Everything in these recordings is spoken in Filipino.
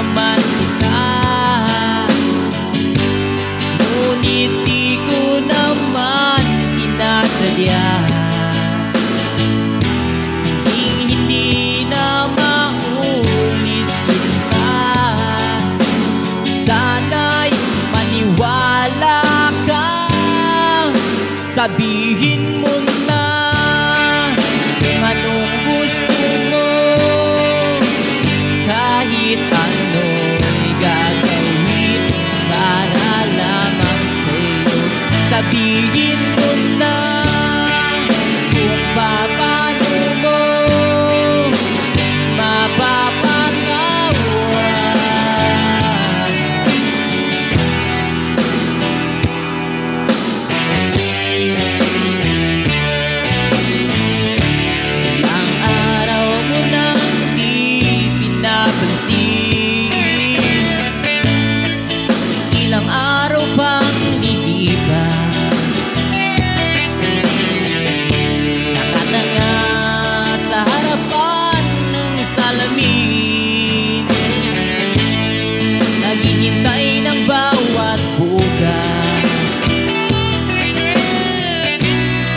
naman kita, ngunit di ko naman sinasadya. Hindi na maulit sinta, sana'y maniwala ka. Sabihin mo na kung anong gusto mo, kahit ano'y gagawin para lamang sa'yo. Sabihin mo na kung paano mo mapapagawan. Ilang araw mo nang di pinapansin, ilang araw pang nilipas, nakatanga sa harapan ng salamin, naghihintay ng bawat bukas.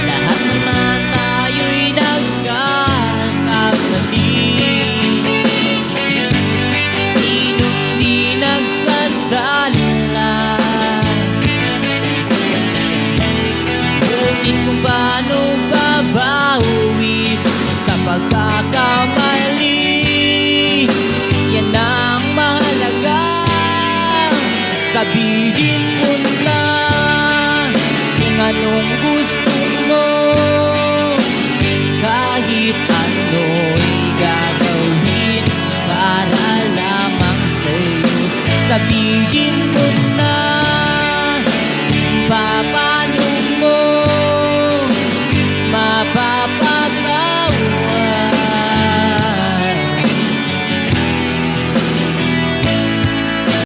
Lahat naman tayo'y nagkakamali, sinong di nagsasala, ngunit kung paano babawi sa pagkakamali, yan ang mahalaga. Sabihin mo na kung anong